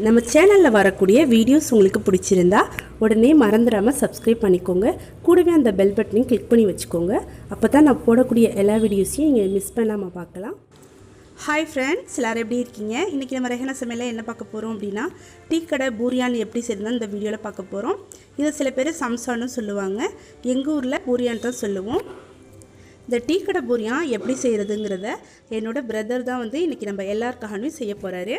நம்ம சேனலில் வரக்கூடிய வீடியோஸ் உங்களுக்கு பிடிச்சிருந்தா உடனே மறந்துடாமல் சப்ஸ்கிரைப் பண்ணிக்கோங்க. கூடவே அந்த பெல் பட்டனையும் கிளிக் பண்ணி வச்சுக்கோங்க. அப்போ தான் நான் போடக்கூடிய எல்லா வீடியோஸையும் நீங்கள் மிஸ் பண்ணாமல் பார்க்கலாம். ஹாய் ஃப்ரெண்ட்ஸ், எல்லோரும் எப்படி இருக்கீங்க? இன்றைக்கி நம்ம ரெஹனா சமையலில் என்ன பார்க்க போகிறோம் அப்படின்னா, டீ கடை பூரியான் எப்படி செய்யணும் இந்த வீடியோவில் பார்க்க போகிறோம். இதை சில பேர் சம்சான்னு சொல்லுவாங்க, எங்கள் ஊரில் பூரியான் தான் சொல்லுவோம். இந்த டீ கடை பூரியான் எப்படி செய்கிறதுங்கிறத என்னோடய பிரதர் தான் இன்றைக்கி நம்ம எல்லாருக்காகவும் செய்ய போகிறாரு.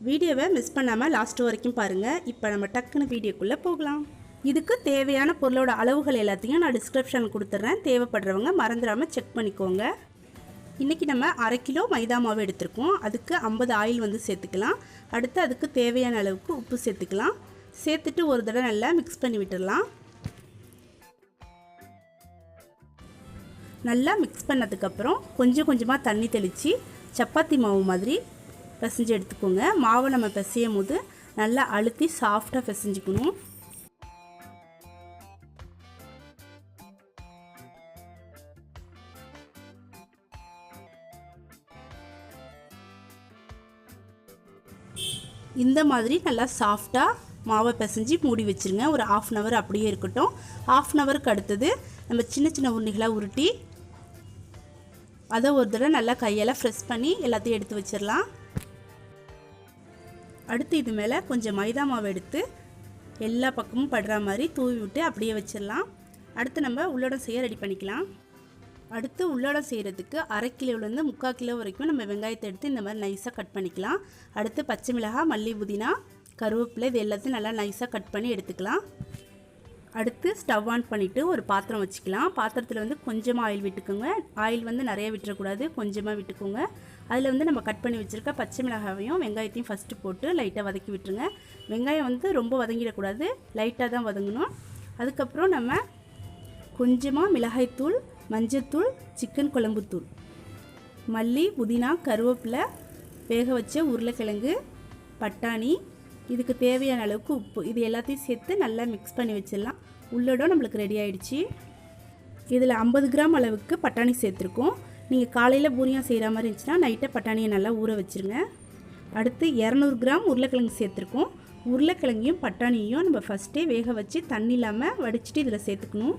வீடியோவை மிஸ் பண்ணாமல் லாஸ்ட் வரைக்கும் பாருங்கள். இப்போ நம்ம டக்குன்னு வீடியோக்குள்ளே போகலாம். இதுக்கு தேவையான பொருளோட அளவுகள் எல்லாத்தையும் நான் டிஸ்கிரிப்ஷனில் கொடுத்துட்றேன். தேவைப்படுறவங்க மறந்துடாமல் செக் பண்ணிக்கோங்க. இன்றைக்கி நம்ம 1/2 கிலோ மைதா மாவு எடுத்திருக்கோம். அதுக்கு 50 ஆயில் சேர்த்துக்கலாம். அடுத்து அதுக்கு தேவையான அளவுக்கு உப்பு சேர்த்துக்கலாம். சேர்த்துட்டு ஒரு தடவை நல்லா மிக்ஸ் பண்ணி விட்டுடலாம். நல்லா மிக்ஸ் பண்ணதுக்கப்புறம் கொஞ்சம் கொஞ்சமாக தண்ணி தெளித்து சப்பாத்தி மாவு மாதிரி பிசைஞ்சு எடுத்துக்கோங்க. மாவை நம்ம பிசையும் போது நல்லா அழுத்தி சாஃப்டாக பிசைஞ்சிக்கணும். இந்த மாதிரி நல்லா சாஃப்டாக மாவை பிசைஞ்சு மூடி வச்சுருங்க. ஒரு 1/2 hour அப்படியே இருக்கட்டும். 1/2 hourக்கு அடுத்தது நம்ம சின்ன சின்ன உருண்டைகளாக உருட்டி அதை ஒரு தடவை நல்லா கையால் ஃப்ரெஷ் பண்ணி எல்லாத்தையும் எடுத்து வச்சிடலாம். அடுத்து இது மேலே கொஞ்சம் மைதா மாவு எடுத்து எல்லா பக்கமும் படுற மாதிரி தூவி விட்டு அப்படியே வச்சிடலாம். அடுத்து நம்ம உள்ளடம் செய்ய ரெடி பண்ணிக்கலாம். அடுத்து உள்ளடம் செய்கிறதுக்கு 1/2 கிலோலேருந்து 3/4 கிலோ வரைக்கும் நம்ம வெங்காயத்தை எடுத்து இந்த மாதிரி நைஸாக கட் பண்ணிக்கலாம். அடுத்து பச்சை மிளகாய், மல்லி, புதினா, கருவேப்பிலை இது எல்லாத்தையும் நல்லா நைஸாக கட் பண்ணி எடுத்துக்கலாம். அடுத்து ஸ்டவ் ஆன் பண்ணிவிட்டு ஒரு பாத்திரம் வச்சுக்கலாம். பாத்திரத்தில் கொஞ்சமாக ஆயில் விட்டுக்கோங்க. ஆயில் நிறைய விட்டுறக்கூடாது, கொஞ்சமாக விட்டுக்கோங்க. அதில் நம்ம கட் பண்ணி வச்சுருக்க பச்சை மிளகாவையும் வெங்காயத்தையும் ஃபஸ்ட்டு போட்டு லைட்டாக வதக்கி விட்டுருங்க. வெங்காயம் ரொம்ப வதங்கிடக்கூடாது, லைட்டாக தான் வதங்கணும். அதுக்கப்புறம் நம்ம கொஞ்சமாக மிளகாய்த்தூள், மஞ்சத்தூள், சிக்கன் குழம்புத்தூள், மல்லி, புதினா, கருவேப்பிலை, வேக வச்ச உருளைக்கிழங்கு, பட்டாணி, இதுக்கு தேவையான அளவுக்கு உப்பு, இது எல்லாத்தையும் சேர்த்து நல்லா மிக்ஸ் பண்ணி வச்சிடலாம். உள்ளடம் நம்மளுக்கு ரெடி ஆகிடுச்சு. இதில் 50 கிராம் அளவுக்கு பட்டாணி சேர்த்துருக்கோம். நீங்கள் காலையில் பூரியாக செய்கிற மாதிரி இருந்துச்சுன்னா நைட்டை பட்டாணியை நல்லா ஊற வச்சுருங்க. அடுத்து 200 கிராம் உருளைக்கிழங்கு சேர்த்துருக்கோம். உருளைக்கிழங்கையும் பட்டாணியையும் நம்ம ஃபஸ்ட்டே வேக வச்சு தண்ணி இல்லாமல் வடிச்சிட்டு இதில் சேர்த்துக்கணும்.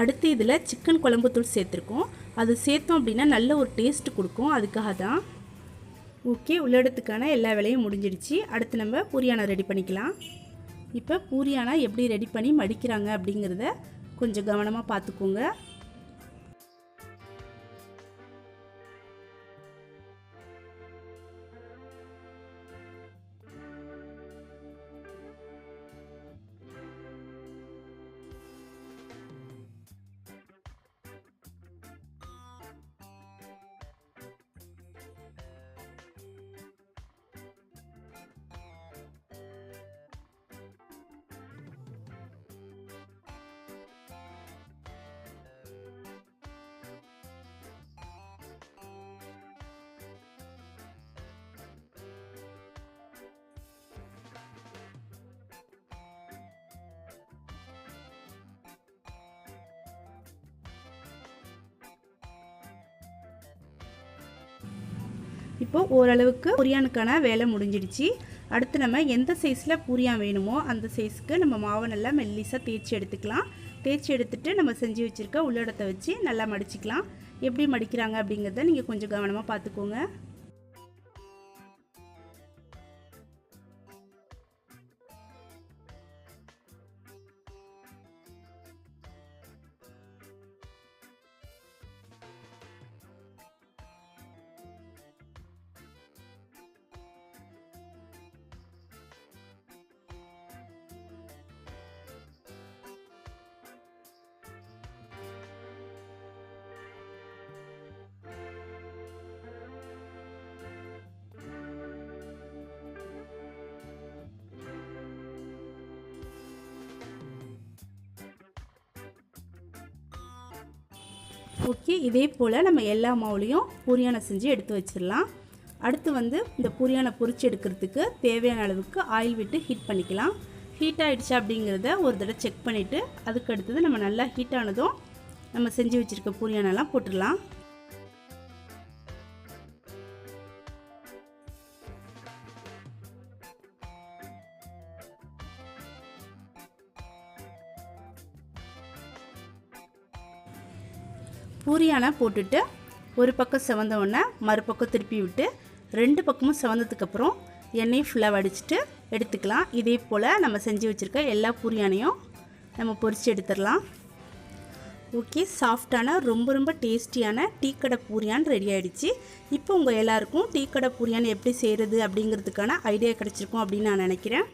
அடுத்து இதில் சிக்கன் குழம்புத்தூள் சேர்த்துருக்கோம். அது சேர்த்தோம் அப்படின்னா நல்ல ஒரு டேஸ்ட் கொடுக்கும், அதுக்காக தான். ஓகே, உள்ளடத்துக்கான எல்லா வேலையும் முடிஞ்சிடுச்சு. அடுத்து நம்ம பூரியானை ரெடி பண்ணிக்கலாம். இப்போ பூரியானா எப்படி ரெடி பண்ணி மடிக்கிறாங்க அப்படிங்கிறத கொஞ்சம் கவனமாக பார்த்துக்கோங்க. இப்போது ஓரளவுக்கு பூரியானுக்கான வேலை முடிஞ்சிடுச்சு. அடுத்து நம்ம எந்த சைஸில் பூரியான் வேணுமோ அந்த சைஸுக்கு நம்ம மாவை நல்லா மெல்லிசாக தேய்ச்சி எடுத்துக்கலாம். தேய்ச்சி எடுத்துகிட்டு நம்ம செஞ்சு வச்சுருக்க உள்ளடத்தை வச்சு நல்லா மடிச்சிக்கலாம். எப்படி மடிக்கிறாங்க அப்படிங்கிறத நீங்கள் கொஞ்சம் கவனமாக பார்த்துக்கோங்க. ஓகே, இதே போல் நம்ம எல்லா மாவுலையும் பூரியானை செஞ்சு எடுத்து வச்சிடலாம். அடுத்து இந்த பூரியானை பொரிச்சு எடுக்கிறதுக்கு தேவையான அளவுக்கு ஆயில் விட்டு ஹீட் பண்ணிக்கலாம். ஹீட் ஆகிடுச்சா அப்படிங்கிறத ஒரு தடவை செக் பண்ணிவிட்டு அதுக்கு அடுத்தது நம்ம நல்லா ஹீட் ஆனதும் நம்ம செஞ்சு வச்சுருக்க பூரியானெல்லாம் போட்டுடலாம். பூரியானை போட்டுட்டு ஒரு பக்கம் செவந்த உடனே மறுபக்கம் திருப்பி விட்டு 2 பக்கமும் செவந்ததுக்கப்புறம் எண்ணெயை ஃபுல்லாக வடிச்சிட்டு எடுத்துக்கலாம். இதே போல் நம்ம செஞ்சு வச்சுருக்க எல்லா பூரியானையும் நம்ம பொரித்து எடுத்துடலாம். ஓகே, சாஃப்டான ரொம்ப டேஸ்டியான டீக்கடை பூரியான் ரெடி ஆகிடுச்சு. இப்போ உங்கள் எல்லாருக்கும் டீக்கடை பூரியான் எப்படி செய்கிறது அப்படிங்கிறதுக்கான ஐடியா கிடச்சிருக்கும் அப்படின்னு நான் நினைக்கிறேன்.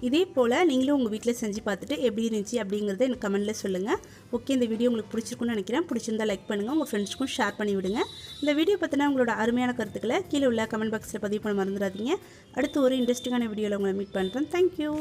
இதே போல் நீங்களும் உங்கள் வீட்டில் செஞ்சு பார்த்துட்டு எப்படி இருந்துச்சு அப்படிங்கிறத எனக்கு கமெண்ட்டில் சொல்லுங்கள். ஓகே, இந்த வீடியோ உங்களுக்கு பிடிச்சிருக்குன்னு நினைக்கிறேன். பிடிச்சிருந்தால் லைக் பண்ணுங்கள், உங்கள் ஃப்ரெண்ட்ஸ்க்கும் ஷேர் பண்ணி விடுங்க. இந்த வீடியோ பற்றினா உங்களோட அருமையான கருத்துக்களை கீழே உள்ள கமெண்ட் பாக்ஸில் பதிவு பண்ண மறந்துடாதீங்க. அடுத்து ஒரு இன்ட்ரெஸ்டிங்கான வீடியோவில் உங்களை மீட் பண்ணுறேன். தேங்க்யூ.